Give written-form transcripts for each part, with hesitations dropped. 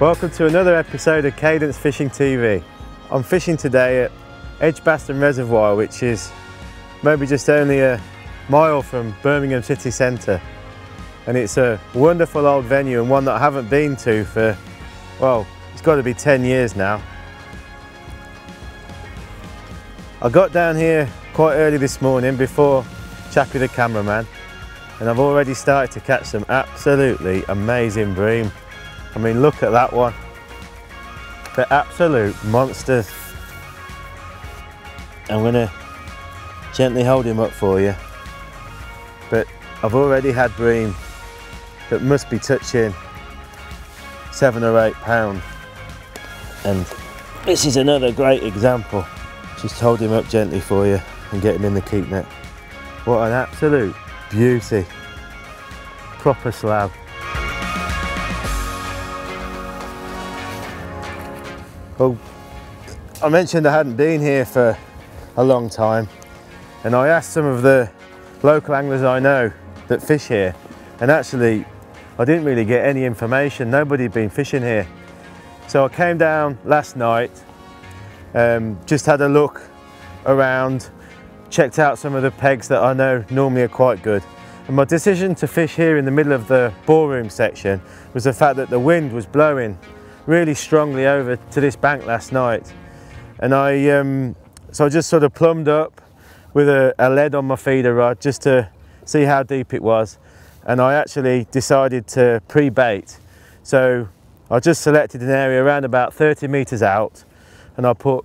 Welcome to another episode of Cadence Fishing TV. I'm fishing today at Edgbaston Reservoir, which is maybe just only a mile from Birmingham city centre. And it's a wonderful old venue and one that I haven't been to for, well, it's got to be 10 years now. I got down here quite early this morning before Chappie the cameraman, and I've already started to catch some absolutely amazing bream. I mean, look at that one. They're absolute monsters. I'm going to gently hold him up for you. But I've already had bream that must be touching 7 or 8 pounds. And this is another great example. Just hold him up gently for you and get him in the keep net. What an absolute beauty. Proper slab. Well, I mentioned I hadn't been here for a long time, and I asked some of the local anglers I know that fish here, and actually I didn't really get any information. Nobody had been fishing here. So I came down last night, just had a look around, checked out some of the pegs that I know normally are quite good. And my decision to fish here in the middle of the ballroom section was the fact that the wind was blowing really strongly over to this bank last night, and so I just sort of plumbed up with a lead on my feeder rod just to see how deep it was, and I actually decided to pre-bait. So I just selected an area around about 30 metres out, and I put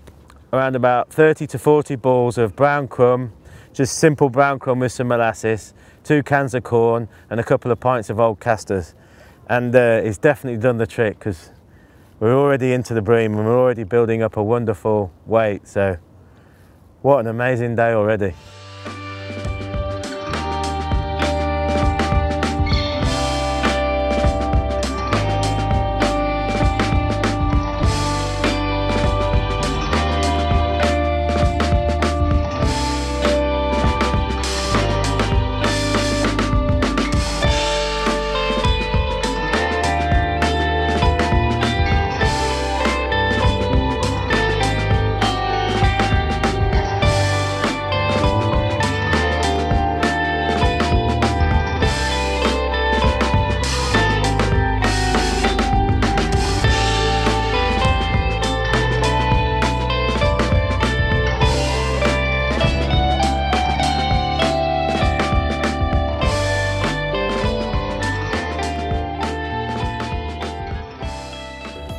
around about 30 to 40 balls of brown crumb, just simple brown crumb with some molasses, 2 cans of corn and a couple of pints of old castors, and it's definitely done the trick, because we're already into the bream and we're already building up a wonderful weight. So what an amazing day already.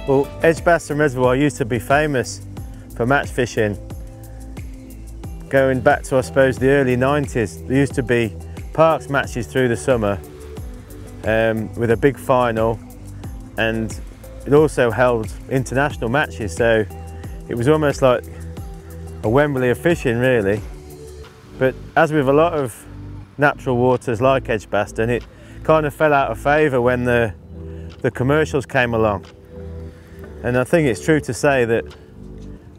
Well, Edgbaston Reservoir used to be famous for match fishing. Going back to, I suppose, the early 90s, there used to be parks matches through the summer with a big final, and it also held international matches, so it was almost like a Wembley of fishing, really. But as with a lot of natural waters like Edgbaston, it kind of fell out of favour when the commercials came along. And I think it's true to say that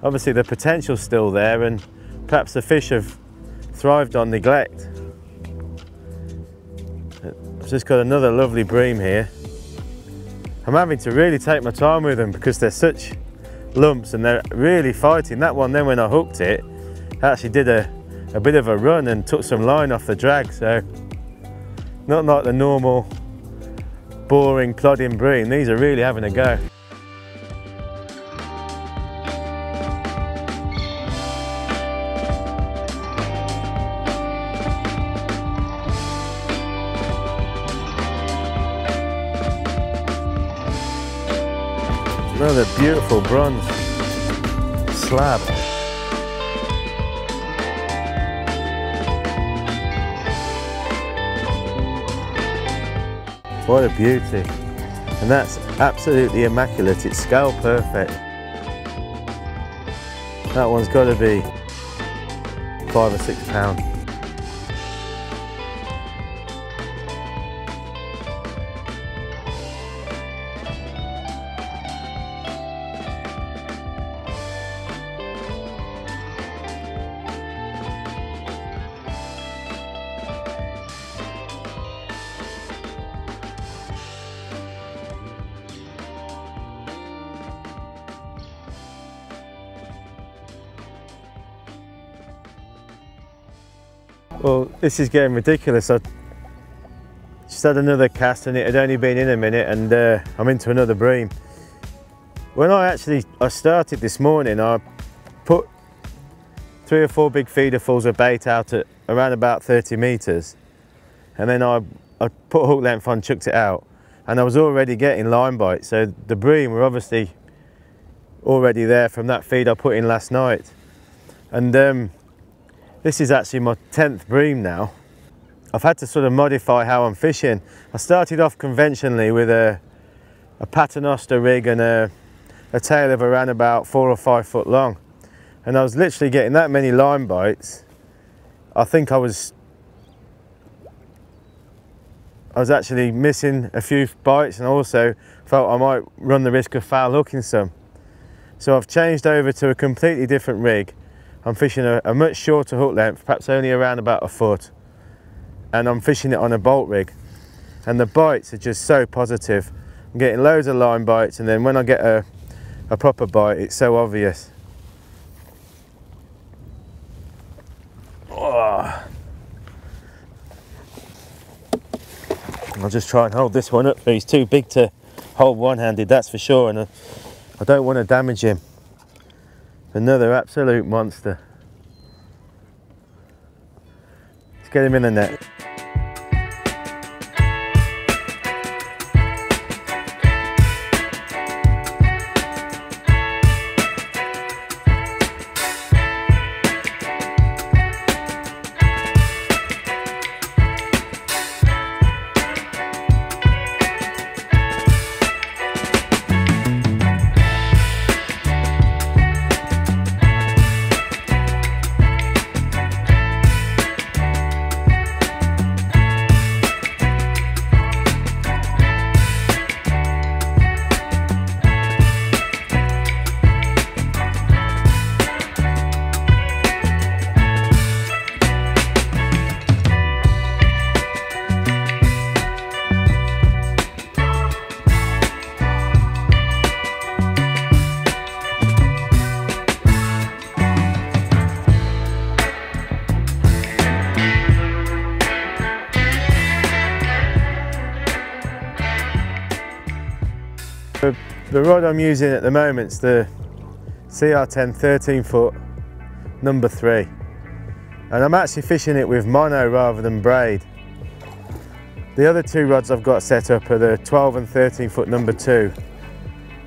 obviously the potential's still there, and perhaps the fish have thrived on neglect. I've just got another lovely bream here. I'm having to really take my time with them because they're such lumps and they're really fighting. That one then, when I hooked it, actually did a bit of a run and took some line off the drag, so not like the normal boring plodding bream. These are really having a go. Another beautiful bronze slab. What a beauty. And that's absolutely immaculate. It's scale perfect. That one's got to be 5 or 6 pounds. Well, this is getting ridiculous. I just had another cast and it had only been in a minute, and I'm into another bream. When I started this morning, I put 3 or 4 big feederfuls of bait out at around about 30 metres, and then I put a hook length on, chucked it out, and I was already getting line bites. So the bream were obviously already there from that feed I put in last night. And this is actually my 10th bream now. I've had to sort of modify how I'm fishing. I started off conventionally with a paternoster rig and a tail of around about 4 or 5 foot long, and I was literally getting that many line bites. I think I was actually missing a few bites, and also felt I might run the risk of foul hooking some. So I've changed over to a completely different rig. I'm fishing a much shorter hook length, perhaps only around about a foot, and I'm fishing it on a bolt rig, and the bites are just so positive. I'm getting loads of line bites, and then when I get a proper bite, it's so obvious. Oh. I'll just try and hold this one up. He's too big to hold one-handed, that's for sure, and I don't want to damage him. Another absolute monster. Let's get him in the net. The rod I'm using at the moment is the CR10 13 foot number 3, and I'm actually fishing it with mono rather than braid. The other 2 rods I've got set up are the 12 and 13 foot number 2,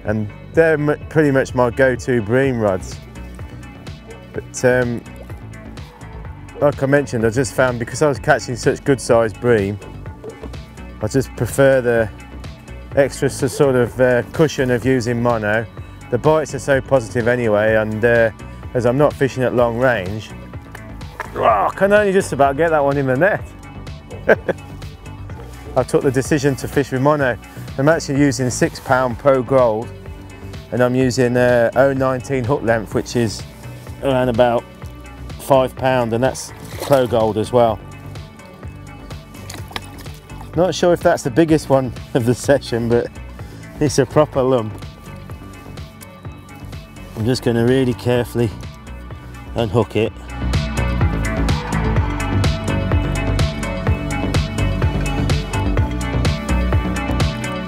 and they're pretty much my go-to bream rods. But like I mentioned, I just found, because I was catching such good sized bream, I just prefer the extra sort of cushion of using mono. The bites are so positive anyway, and as I'm not fishing at long range, I can only just about get that one in the net. I took the decision to fish with mono. I'm actually using 6 pound Pro Gold, and I'm using 019 hook length, which is around about 5 pound, and that's Pro Gold as well. Not sure if that's the biggest one of the session, but it's a proper lump. I'm just going to really carefully unhook it.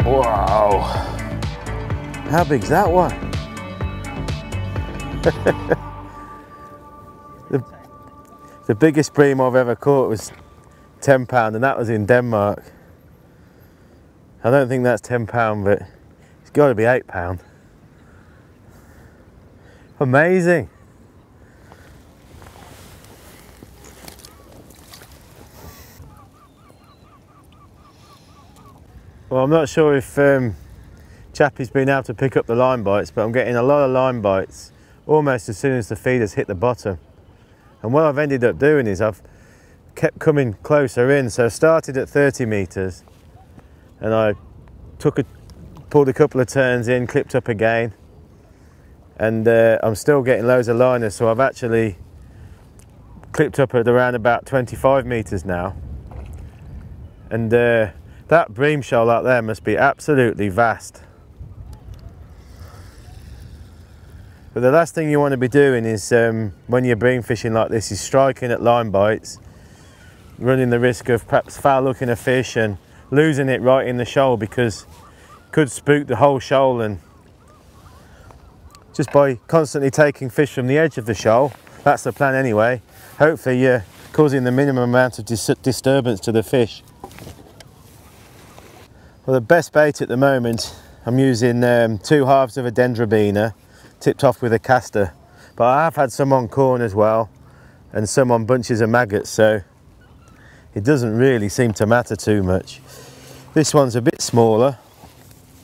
Wow! How big's that one? The biggest bream I've ever caught was 10 pound, and that was in Denmark. I don't think that's 10 pound, but it's got to be 8 pound. Amazing. Well, I'm not sure if Chappie's been able to pick up the line bites, but I'm getting a lot of line bites almost as soon as the feeders hit the bottom. And what I've ended up doing is I've kept coming closer in. So I started at 30 metres, and I pulled a couple of turns in, clipped up again, and I'm still getting loads of liners. So I've actually clipped up at around about 25 metres now, and that bream shoal out there must be absolutely vast. But the last thing you want to be doing is when you're bream fishing like this is striking at line bites running the risk of perhaps foul looking a fish and losing it right in the shoal, because it could spook the whole shoal. And just by constantly taking fish from the edge of the shoal, that's the plan anyway, hopefully you're causing the minimum amount of disturbance to the fish. Well, the best bait at the moment, I'm using 2 halves of a dendrobina tipped off with a caster, but I have had some on corn as well and some on bunches of maggots, so it doesn't really seem to matter too much. This one's a bit smaller.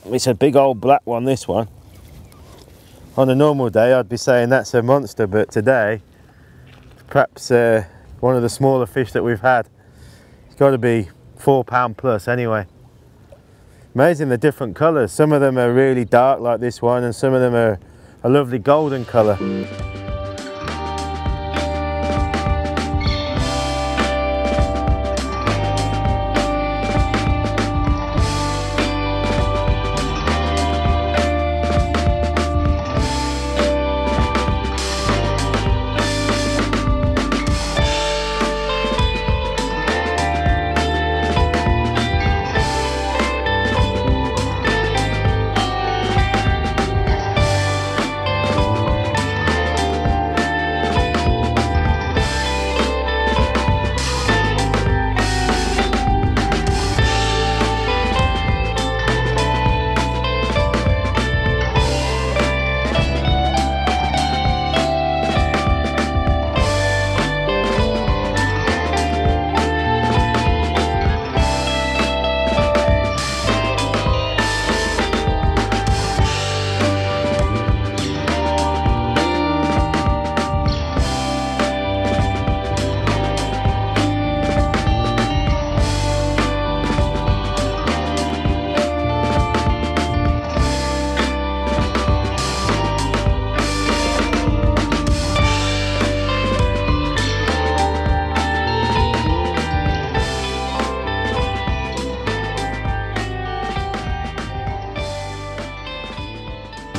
It's a big old black one, this one. On a normal day I'd be saying that's a monster, but today perhaps one of the smaller fish that we've had. It's got to be 4 pound plus anyway. Amazing the different colours. Some of them are really dark like this one, and some of them are a lovely golden colour.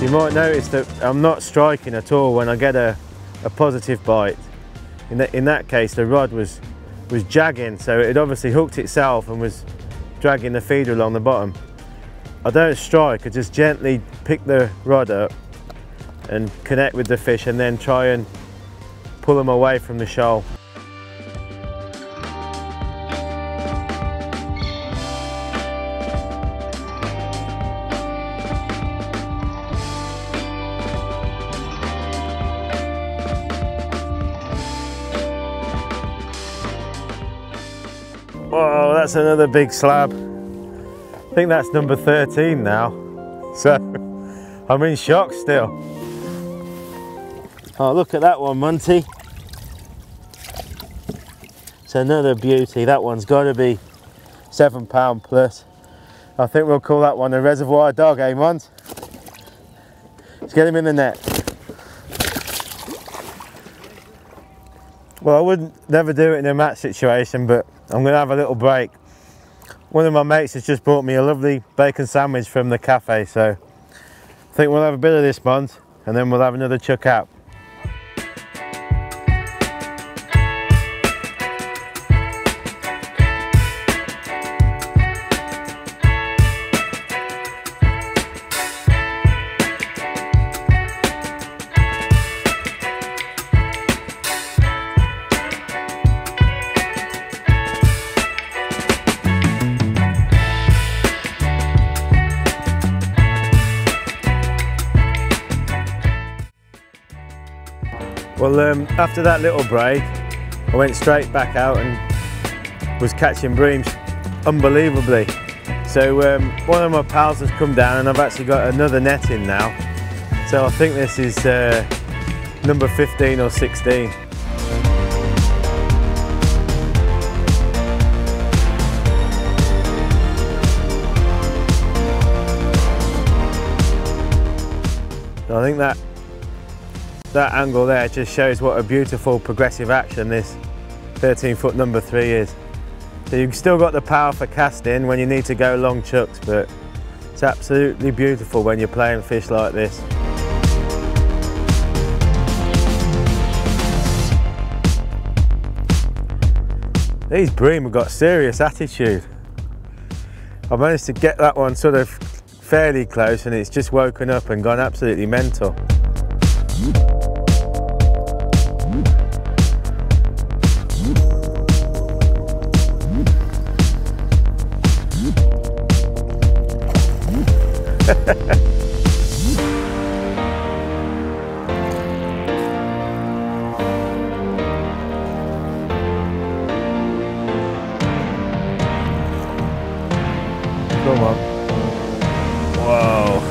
You might notice that I'm not striking at all when I get a positive bite. In that case, the rod was jagging, so it obviously hooked itself and was dragging the feeder along the bottom. I don't strike, I just gently pick the rod up and connect with the fish, and then try and pull them away from the shoal. Whoa, that's another big slab. I think that's number 13 now. So I'm in shock still. Oh, look at that one, Monty. It's another beauty. That one's got to be 7 pound plus. I think we'll call that one a reservoir dog, eh, Mont? Let's get him in the net. Well, I wouldn't never do it in a match situation, but I'm going to have a little break. One of my mates has just brought me a lovely bacon sandwich from the cafe, so I think we'll have a bit of this, Mont, and then we'll have another chuck out. Well, after that little break, I went straight back out and was catching breams unbelievably. So one of my pals has come down and I've actually got another net in now. So I think this is number 15 or 16. So I think that angle there just shows what a beautiful progressive action this 13-foot number 3 is. So you've still got the power for casting when you need to go long chucks, but it's absolutely beautiful when you're playing fish like this. These bream have got serious attitude. I managed to get that one sort of fairly close and it's just woken up and gone absolutely mental. Come on. Whoa.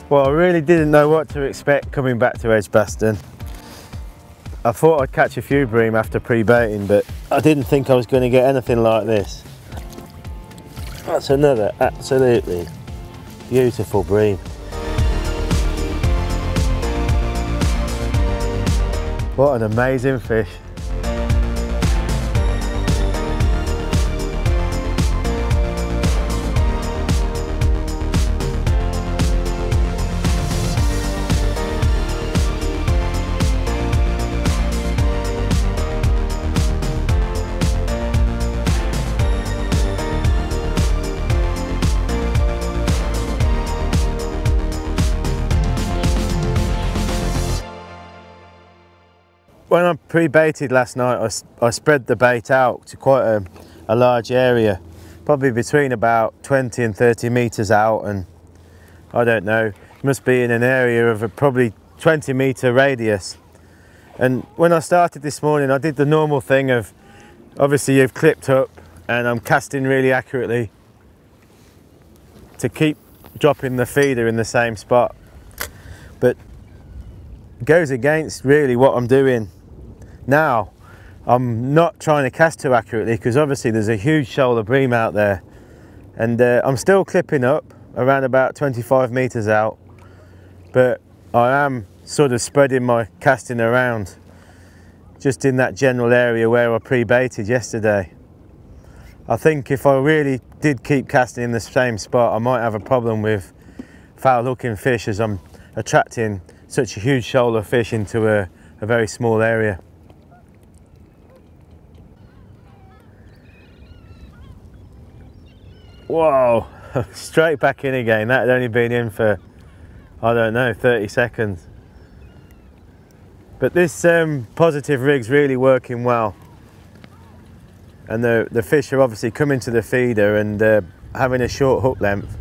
Well, I really didn't know what to expect coming back to Edgbaston. I thought I'd catch a few bream after pre-baiting, but I didn't think I was going to get anything like this. That's another absolutely beautiful bream. What an amazing fish. When I pre-baited last night, I spread the bait out to quite a large area, probably between about 20 and 30 metres out, and I don't know, it must be in an area of a probably 20-metre radius. And when I started this morning, I did the normal thing of, obviously you've clipped up and I'm casting really accurately to keep dropping the feeder in the same spot. But it goes against really what I'm doing now. I'm not trying to cast too accurately because obviously there's a huge shoal of bream out there, and I'm still clipping up around about 25 metres out, but I am sort of spreading my casting around just in that general area where I pre-baited yesterday. I think if I really did keep casting in the same spot, I might have a problem with foul hooking fish, as I'm attracting such a huge shoal of fish into a very small area. Whoa, straight back in again. That had only been in for, I don't know, 30 seconds. But this positive rig's really working well. And the fish are obviously coming to the feeder, and having a short hook length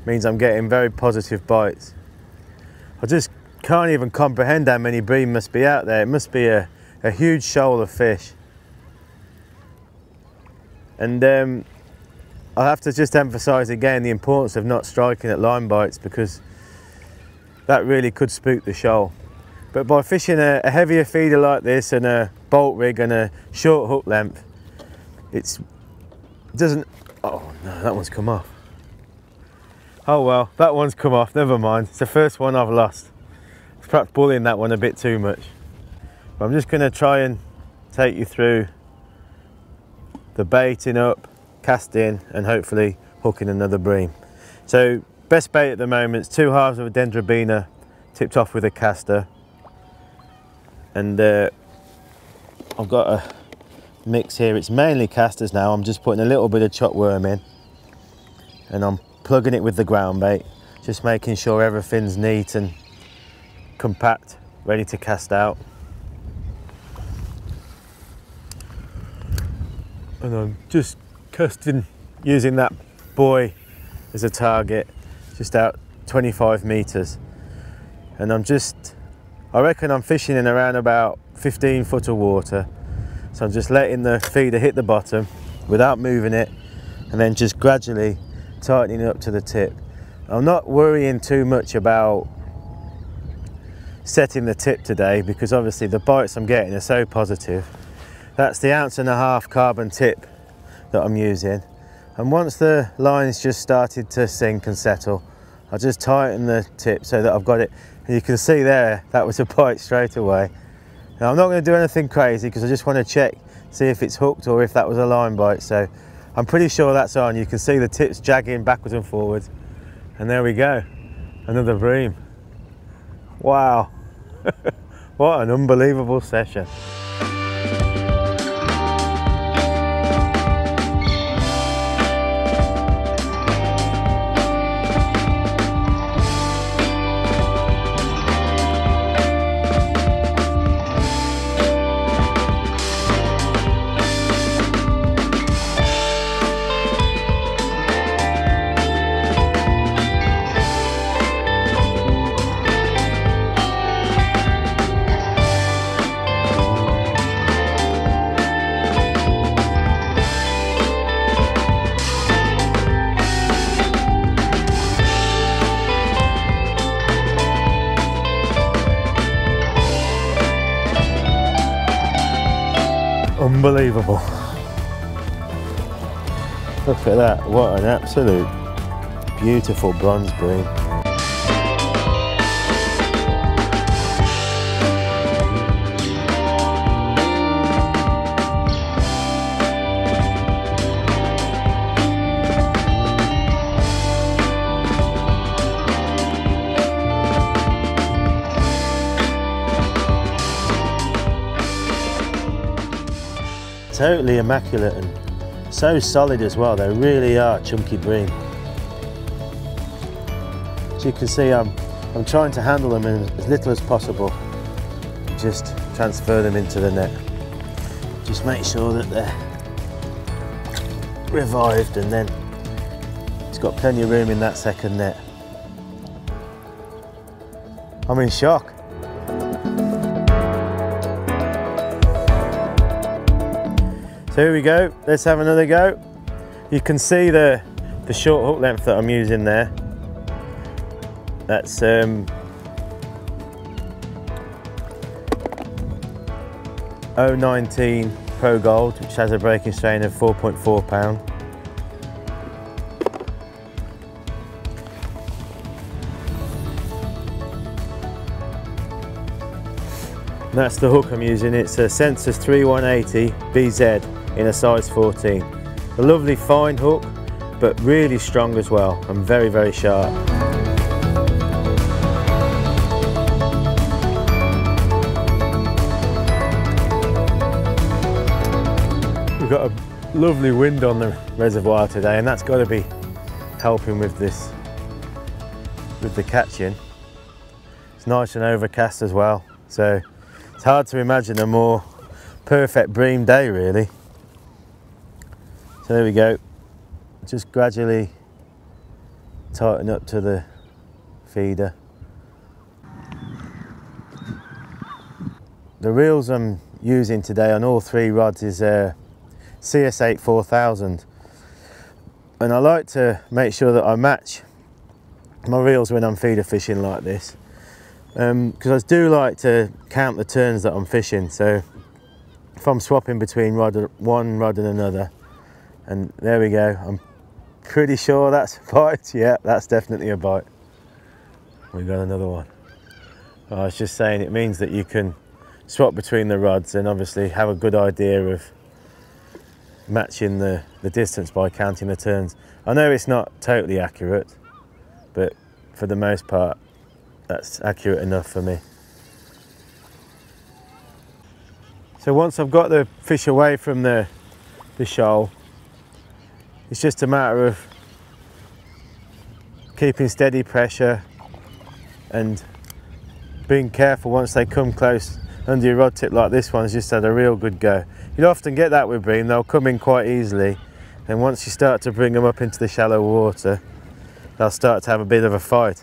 means I'm getting very positive bites. I just can't even comprehend how many bream must be out there. It must be a huge shoal of fish. And I have to just emphasise again the importance of not striking at line bites, because that really could spook the shoal. But by fishing a heavier feeder like this and a bolt rig and a short hook length, it doesn't, oh no, that one's come off. Oh well, that one's come off, never mind. It's the first one I've lost. I was perhaps bullying that one a bit too much. But I'm just going to try and take you through the baiting up, casting, and hopefully hooking another bream. So best bait at the moment is 2 halves of a dendrobina tipped off with a caster, and I've got a mix here. It's mainly casters now. I'm just putting a little bit of chopped worm in, and I'm plugging it with the ground bait, just making sure everything's neat and compact, ready to cast out. And I'm just casting using that buoy as a target, just out 25 metres. And I reckon I'm fishing in around about 15 foot of water. So I'm just letting the feeder hit the bottom without moving it, and then just gradually tightening it up to the tip. I'm not worrying too much about setting the tip today because obviously the bites I'm getting are so positive. That's the 1.5 ounce carbon tip that I'm using, and once the line's just started to sink and settle, I just tighten the tip so that I've got it, and you can see there that was a bite straight away. Now I'm not going to do anything crazy because I just want to check, see if it's hooked or if that was a line bite. So I'm pretty sure that's on. You can see the tips jagging backwards and forwards, and there we go, another bream. Wow. What an unbelievable session. Unbelievable. Look at that, what an absolute beautiful bronze bream. Totally immaculate and so solid as well. They really are chunky bream. As you can see, I'm trying to handle them in as little as possible. Just transfer them into the net. Just make sure that they're revived, and then it's got plenty of room in that second net. I'm in shock. So here we go, let's have another go. You can see the short hook length that I'm using there. That's 019 Pro Gold, which has a breaking strain of 4.4 pound. That's the hook I'm using. It's a Sensus 3180 BZ in a size 14. A lovely fine hook, but really strong as well, and very, very sharp. We've got a lovely wind on the reservoir today, and that's got to be helping with this, with the catching. It's nice and overcast as well, so it's hard to imagine a more perfect bream day, really. So there we go, just gradually tighten up to the feeder. The reels I'm using today on all three rods is CS8 4000, and I like to make sure that I match my reels when I'm feeder fishing like this, because I do like to count the turns that I'm fishing. So if I'm swapping between one rod and another, and there we go, I'm pretty sure that's a bite. Yeah, that's definitely a bite. We got another one. I was just saying, it means that you can swap between the rods and obviously have a good idea of matching the distance by counting the turns. I know it's not totally accurate, but for the most part that's accurate enough for me. So once I've got the fish away from the shoal, it's just a matter of keeping steady pressure and being careful once they come close under your rod tip like this one's just had a real good go. You'll often get that with bream, they'll come in quite easily, and once you start to bring them up into the shallow water, they'll start to have a bit of a fight.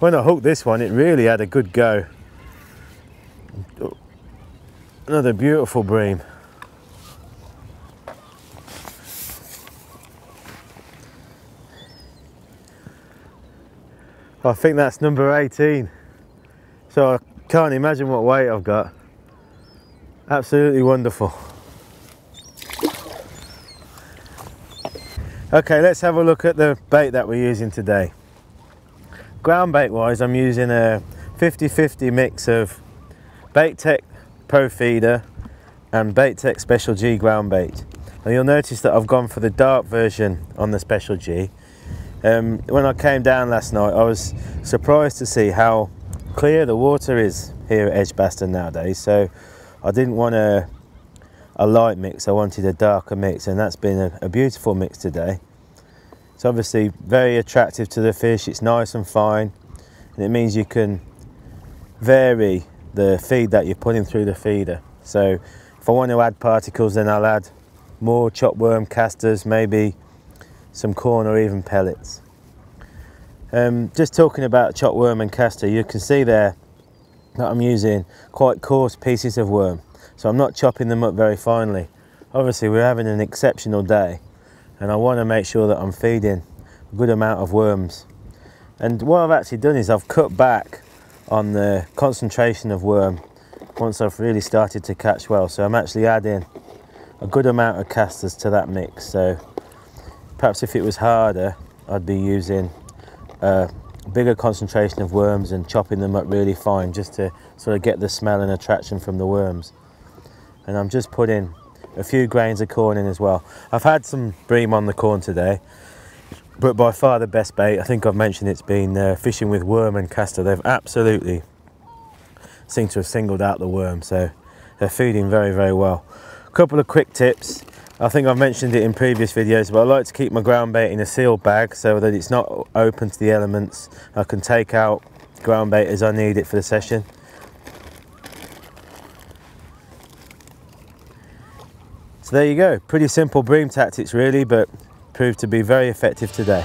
When I hooked this one, it really had a good go. Another beautiful bream. I think that's number 18. So I can't imagine what weight I've got. Absolutely wonderful. Okay, let's have a look at the bait that we're using today. Ground bait wise, I'm using a 50-50 mix of Bait Tech Pro Feeder and Bait Tech Special G ground bait. Now you'll notice that I've gone for the dark version on the Special G. When I came down last night, I was surprised to see how clear the water is here at Edgbaston nowadays. So I didn't want a light mix, I wanted a darker mix, and that's been a beautiful mix today. It's obviously very attractive to the fish, it's nice and fine, and it means you can vary the feed that you're putting through the feeder. So if I want to add particles, then I'll add more chopped worm casters, maybe some corn or even pellets. Just talking about chopped worm and caster, you can see there that I'm using quite coarse pieces of worm, so I'm not chopping them up very finely. Obviously we're having an exceptional day and I want to make sure that I'm feeding a good amount of worms. And what I've actually done is I've cut back on the concentration of worm once I've really started to catch well, so I'm actually adding a good amount of casters to that mix. So perhaps if it was harder, I'd be using a bigger concentration of worms and chopping them up really fine, just to sort of get the smell and attraction from the worms. And I'm just putting a few grains of corn in as well. I've had some bream on the corn today, but by far the best bait, I think I've mentioned, it's been fishing with worm and caster. They've absolutely seemed to have singled out the worm, so they're feeding very, very well. A couple of quick tips. I think I've mentioned it in previous videos, but I like to keep my ground bait in a sealed bag so that it's not open to the elements. I can take out ground bait as I need it for the session. So there you go, pretty simple bream tactics really, but proved to be very effective today.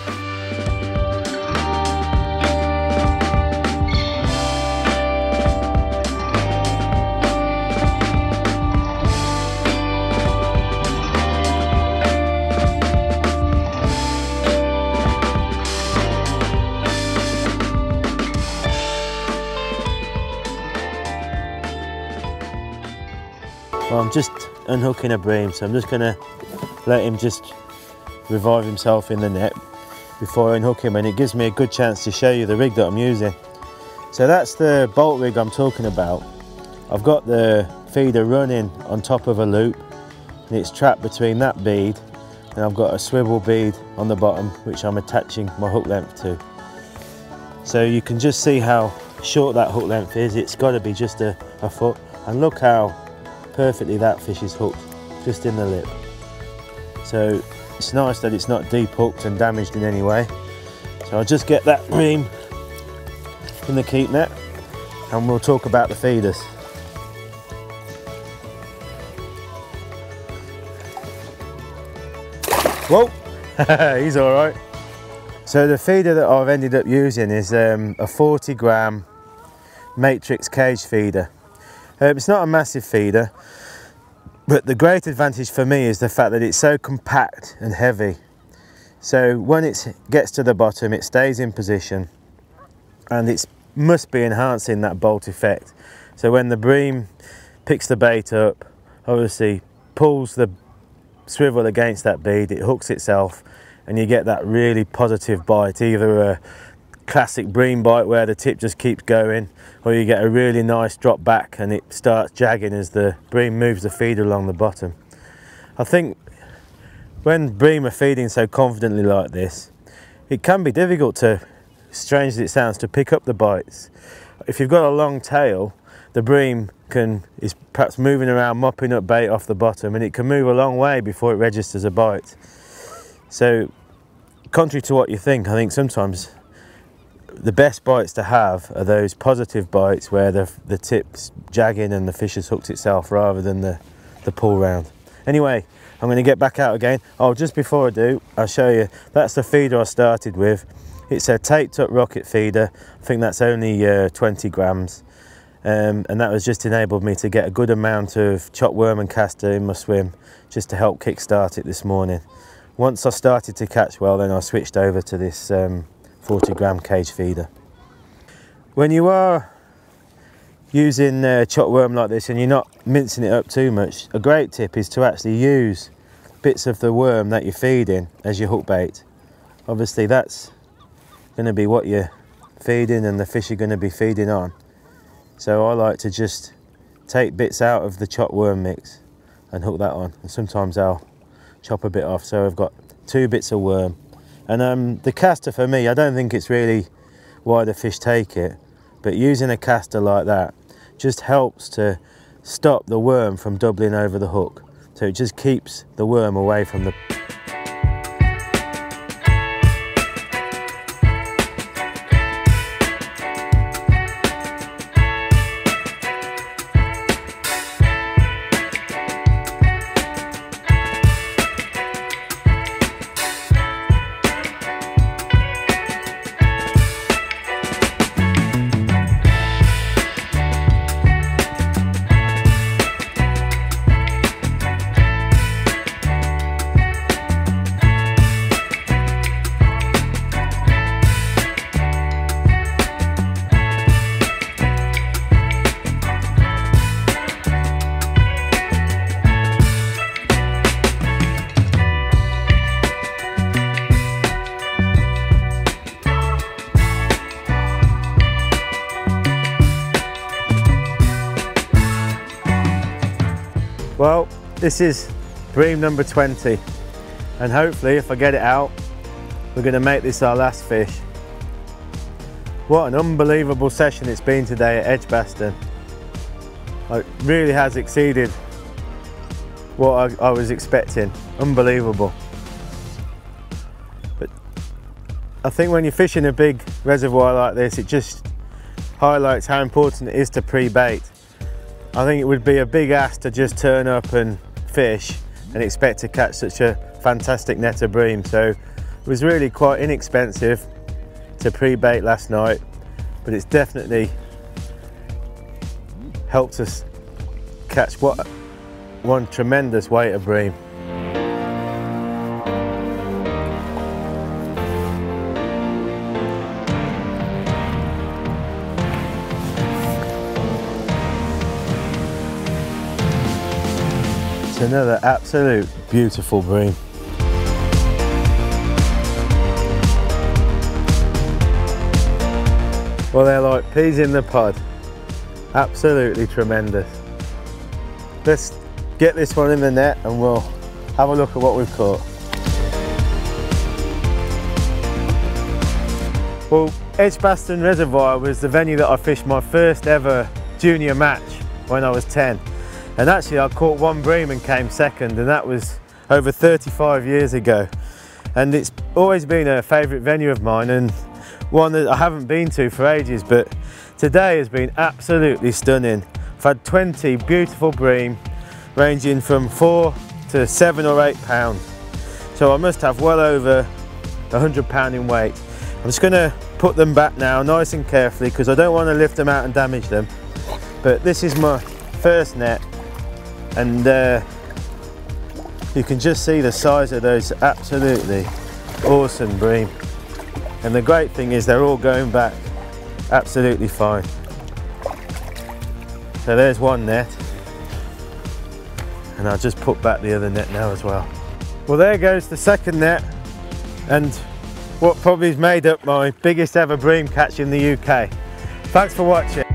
Well, I'm just unhooking a bream, so I'm just going to let him just revive himself in the net before I unhook him, and it gives me a good chance to show you the rig that I'm using. So that's the bolt rig I'm talking about. I've got the feeder running on top of a loop and it's trapped between that bead, and I've got a swivel bead on the bottom which I'm attaching my hook length to. So you can just see how short that hook length is. It's got to be just a foot, and look how perfectly that fish is hooked just in the lip. So it's nice that it's not deep hooked and damaged in any way. So I'll just get that bream in the keep net and we'll talk about the feeders. Whoa, he's all right. So the feeder that I've ended up using is a 40 gram matrix cage feeder. It's not a massive feeder, but the great advantage for me is the fact that it's so compact and heavy. So when it gets to the bottom, it stays in position, and it must be enhancing that bolt effect. So when the bream picks the bait up, obviously pulls the swivel against that bead, it hooks itself, and you get that really positive bite, either a classic bream bite where the tip just keeps going, or you get a really nice drop back and it starts jagging as the bream moves the feeder along the bottom. I think when bream are feeding so confidently like this, it can be difficult to, strange as it sounds, to pick up the bites. If you've got a long tail, the bream is perhaps moving around mopping up bait off the bottom, and it can move a long way before it registers a bite. So contrary to what you think, I think sometimes the best bites to have are those positive bites where the tip's jagging and the fish has hooked itself, rather than the pull round. Anyway, I'm going to get back out again. Oh, just before I do, I'll show you, that's the feeder I started with. It's a taped up rocket feeder. I think that's only 20 grams. And that was just enabled me to get a good amount of chopped worm and caster in my swim, just to help kick start it this morning. Once I started to catch well, then I switched over to this 40 gram cage feeder. When you are using chopped worm like this and you're not mincing it up too much, a great tip is to actually use bits of the worm that you're feeding as your hook bait. Obviously that's going to be what you're feeding and the fish are going to be feeding on. So I like to just take bits out of the chopped worm mix and hook that on, and sometimes I'll chop a bit off, so I've got 2 bits of worm. And the caster, for me, I don't think it's really why the fish take it, but using a caster like that just helps to stop the worm from doubling over the hook, so it just keeps the worm away from the Well, this is bream number 20, and hopefully if I get it out, we're going to make this our last fish. What an unbelievable session it's been today at Edgbaston. It really has exceeded what I was expecting. Unbelievable. But I think when you're fishing a big reservoir like this, it just highlights how important it is to pre-bait. I think it would be a big ask to just turn up and fish and expect to catch such a fantastic net of bream. So it was really quite inexpensive to pre-bait last night, but it's definitely helped us catch one tremendous weight of bream. It's another absolute beautiful bream. Well, they're like peas in the pod. Absolutely tremendous. Let's get this one in the net and we'll have a look at what we've caught. Well, Edgbaston Reservoir was the venue that I fished my first ever junior match when I was 10. And actually I caught 1 bream and came second, and that was over 35 years ago. And it's always been a favourite venue of mine, and one that I haven't been to for ages, but today has been absolutely stunning. I've had 20 beautiful bream ranging from 4 to 7 or 8 pounds. So I must have well over 100 pound in weight. I'm just going to put them back now nice and carefully because I don't want to lift them out and damage them. But this is my first net, and you can just see the size of those absolutely awesome bream. And the great thing is they're all going back absolutely fine. So there's one net, and I'll just put back the other net now as well. Well, there goes the second net, and what probably has made up my biggest ever bream catch in the UK. Thanks for watching.